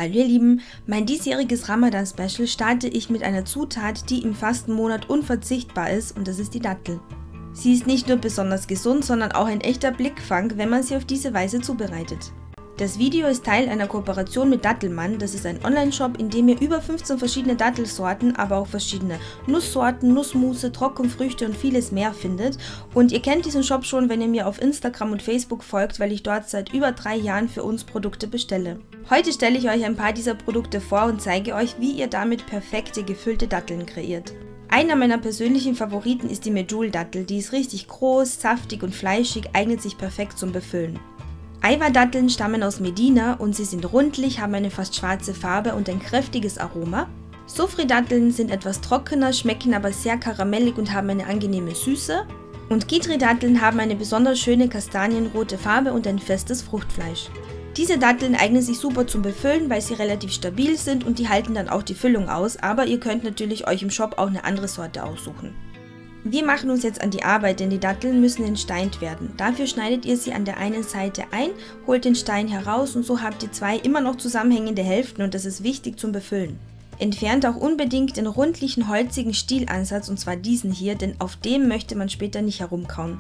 Hallo ihr Lieben, mein diesjähriges Ramadan-Special starte ich mit einer Zutat, die im Fastenmonat unverzichtbar ist, und das ist die Dattel. Sie ist nicht nur besonders gesund, sondern auch ein echter Blickfang, wenn man sie auf diese Weise zubereitet. Das Video ist Teil einer Kooperation mit Dattelmann. Das ist ein Online-Shop, in dem ihr über 15 verschiedene Dattelsorten, aber auch verschiedene Nusssorten, Nussmusse, Trockenfrüchte und vieles mehr findet. Und ihr kennt diesen Shop schon, wenn ihr mir auf Instagram und Facebook folgt, weil ich dort seit über 3 Jahren für uns Produkte bestelle. Heute stelle ich euch ein paar dieser Produkte vor und zeige euch, wie ihr damit perfekte gefüllte Datteln kreiert. Einer meiner persönlichen Favoriten ist die Medjool-Dattel. Die ist richtig groß, saftig und fleischig, eignet sich perfekt zum Befüllen. Ayva-Datteln stammen aus Medina und sie sind rundlich, haben eine fast schwarze Farbe und ein kräftiges Aroma. Sofri-Datteln sind etwas trockener, schmecken aber sehr karamellig und haben eine angenehme Süße. Und Khidri-Datteln haben eine besonders schöne kastanienrote Farbe und ein festes Fruchtfleisch. Diese Datteln eignen sich super zum Befüllen, weil sie relativ stabil sind und die halten dann auch die Füllung aus, aber ihr könnt natürlich euch im Shop auch eine andere Sorte aussuchen. Wir machen uns jetzt an die Arbeit, denn die Datteln müssen entsteint werden. Dafür schneidet ihr sie an der einen Seite ein, holt den Stein heraus und so habt ihr 2 immer noch zusammenhängende Hälften und das ist wichtig zum Befüllen. Entfernt auch unbedingt den rundlichen, holzigen Stielansatz, und zwar diesen hier, denn auf dem möchte man später nicht herumkauen.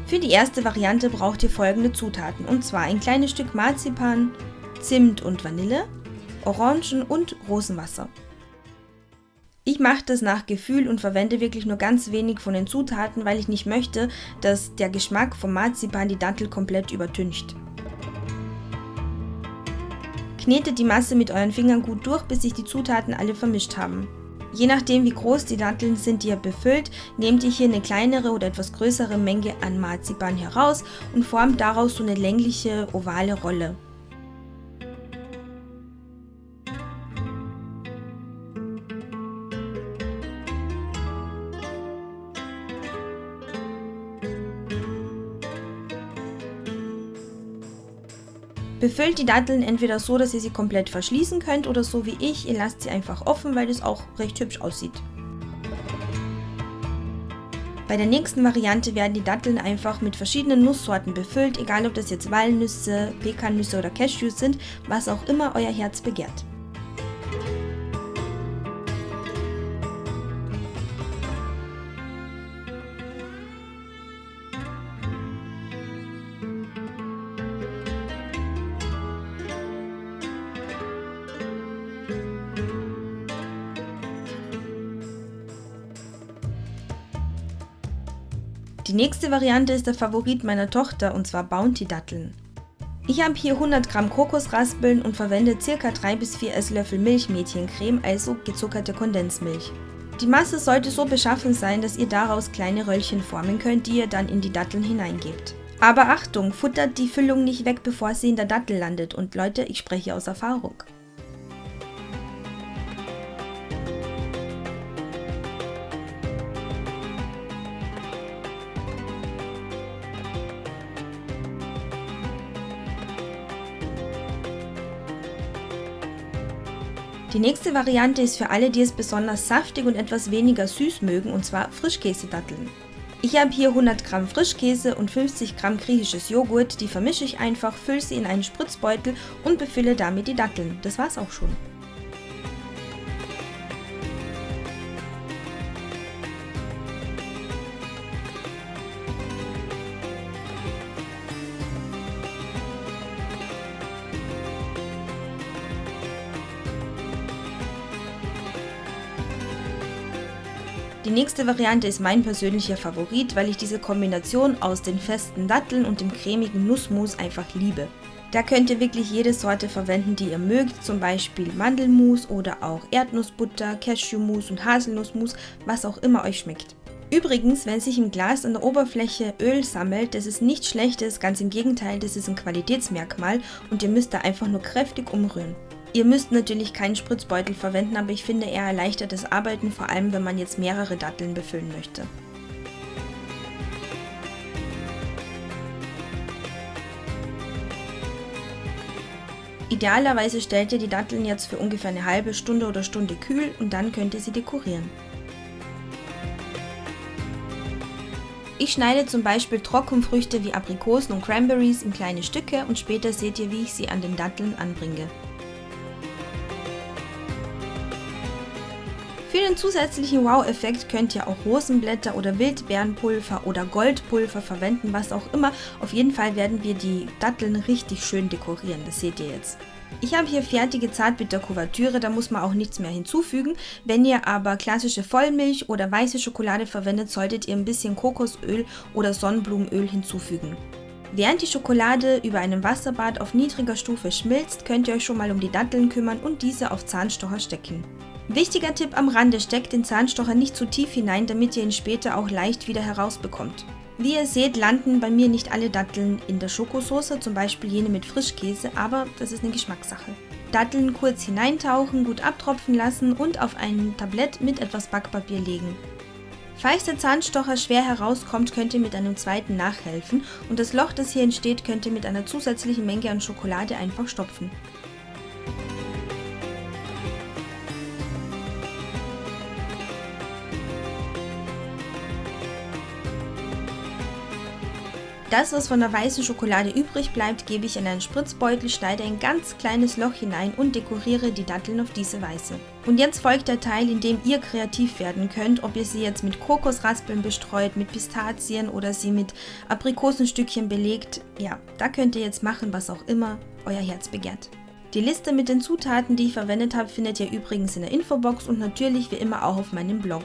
Für die erste Variante braucht ihr folgende Zutaten, und zwar ein kleines Stück Marzipan, Zimt und Vanille, Orangen und Rosenwasser. Ich mache das nach Gefühl und verwende wirklich nur ganz wenig von den Zutaten, weil ich nicht möchte, dass der Geschmack vom Marzipan die Dattel komplett übertüncht. Knetet die Masse mit euren Fingern gut durch, bis sich die Zutaten alle vermischt haben. Je nachdem wie groß die Datteln sind, die ihr befüllt, nehmt ihr hier eine kleinere oder etwas größere Menge an Marzipan heraus und formt daraus so eine längliche, ovale Rolle. Befüllt die Datteln entweder so, dass ihr sie komplett verschließen könnt, oder so wie ich, ihr lasst sie einfach offen, weil das auch recht hübsch aussieht. Bei der nächsten Variante werden die Datteln einfach mit verschiedenen Nusssorten befüllt, egal ob das jetzt Walnüsse, Pekannüsse oder Cashews sind, was auch immer euer Herz begehrt. Die nächste Variante ist der Favorit meiner Tochter, und zwar Bounty-Datteln. Ich habe hier 100 Gramm Kokosraspeln und verwende ca. 3 bis 4 Esslöffel Milchmädchencreme, also gezuckerte Kondensmilch. Die Masse sollte so beschaffen sein, dass ihr daraus kleine Röllchen formen könnt, die ihr dann in die Datteln hineingebt. Aber Achtung, futtert die Füllung nicht weg, bevor sie in der Dattel landet, und Leute, ich spreche aus Erfahrung. Die nächste Variante ist für alle, die es besonders saftig und etwas weniger süß mögen, und zwar Frischkäsedatteln. Ich habe hier 100 Gramm Frischkäse und 50 Gramm griechisches Joghurt, die vermische ich einfach, fülle sie in einen Spritzbeutel und befülle damit die Datteln. Das war's auch schon. Die nächste Variante ist mein persönlicher Favorit, weil ich diese Kombination aus den festen Datteln und dem cremigen Nussmus einfach liebe. Da könnt ihr wirklich jede Sorte verwenden, die ihr mögt, zum Beispiel Mandelmus oder auch Erdnussbutter, Cashewmus und Haselnussmus, was auch immer euch schmeckt. Übrigens, wenn sich im Glas an der Oberfläche Öl sammelt, das ist nichts Schlechtes, ganz im Gegenteil, das ist ein Qualitätsmerkmal und ihr müsst da einfach nur kräftig umrühren. Ihr müsst natürlich keinen Spritzbeutel verwenden, aber ich finde, er erleichtert das Arbeiten, vor allem wenn man jetzt mehrere Datteln befüllen möchte. Idealerweise stellt ihr die Datteln jetzt für ungefähr eine halbe Stunde oder Stunde kühl und dann könnt ihr sie dekorieren. Ich schneide zum Beispiel Trockenfrüchte wie Aprikosen und Cranberries in kleine Stücke und später seht ihr, wie ich sie an den Datteln anbringe. Für den zusätzlichen Wow-Effekt könnt ihr auch Rosenblätter oder Wildbeerenpulver oder Goldpulver verwenden, was auch immer. Auf jeden Fall werden wir die Datteln richtig schön dekorieren, das seht ihr jetzt. Ich habe hier fertige Zartbitter-Kuvertüre, da muss man auch nichts mehr hinzufügen. Wenn ihr aber klassische Vollmilch oder weiße Schokolade verwendet, solltet ihr ein bisschen Kokosöl oder Sonnenblumenöl hinzufügen. Während die Schokolade über einem Wasserbad auf niedriger Stufe schmilzt, könnt ihr euch schon mal um die Datteln kümmern und diese auf Zahnstocher stecken. Wichtiger Tipp am Rande, steckt den Zahnstocher nicht zu tief hinein, damit ihr ihn später auch leicht wieder herausbekommt. Wie ihr seht, landen bei mir nicht alle Datteln in der Schokosauce, zum Beispiel jene mit Frischkäse, aber das ist eine Geschmackssache. Datteln kurz hineintauchen, gut abtropfen lassen und auf ein Tablett mit etwas Backpapier legen. Falls der Zahnstocher schwer herauskommt, könnt ihr mit einem zweiten nachhelfen und das Loch, das hier entsteht, könnt ihr mit einer zusätzlichen Menge an Schokolade einfach stopfen. Das, was von der weißen Schokolade übrig bleibt, gebe ich in einen Spritzbeutel, schneide ein ganz kleines Loch hinein und dekoriere die Datteln auf diese Weise. Und jetzt folgt der Teil, in dem ihr kreativ werden könnt, ob ihr sie jetzt mit Kokosraspeln bestreut, mit Pistazien oder sie mit Aprikosenstückchen belegt. Ja, da könnt ihr jetzt machen, was auch immer euer Herz begehrt. Die Liste mit den Zutaten, die ich verwendet habe, findet ihr übrigens in der Infobox und natürlich wie immer auch auf meinem Blog.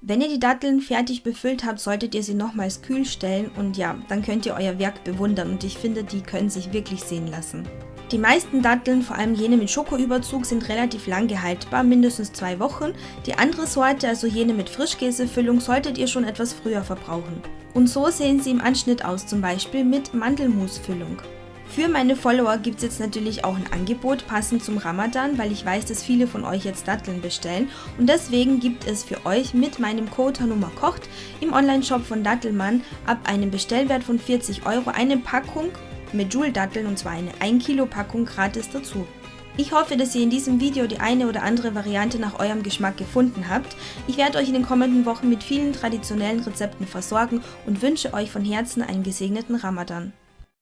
Wenn ihr die Datteln fertig befüllt habt, solltet ihr sie nochmals kühl stellen und ja, dann könnt ihr euer Werk bewundern und ich finde, die können sich wirklich sehen lassen. Die meisten Datteln, vor allem jene mit Schokoüberzug, sind relativ lang haltbar, mindestens 2 Wochen. Die andere Sorte, also jene mit Frischkäsefüllung, solltet ihr schon etwas früher verbrauchen. Und so sehen sie im Anschnitt aus, zum Beispiel mit Mandelmusfüllung. Für meine Follower gibt es jetzt natürlich auch ein Angebot, passend zum Ramadan, weil ich weiß, dass viele von euch jetzt Datteln bestellen. Und deswegen gibt es für euch mit meinem Code Hanuma kocht im Onlineshop von Dattelmann ab einem Bestellwert von 40 € eine Packung mit Joule-Datteln, und zwar eine 1 Kilo Packung gratis dazu. Ich hoffe, dass ihr in diesem Video die eine oder andere Variante nach eurem Geschmack gefunden habt. Ich werde euch in den kommenden Wochen mit vielen traditionellen Rezepten versorgen und wünsche euch von Herzen einen gesegneten Ramadan.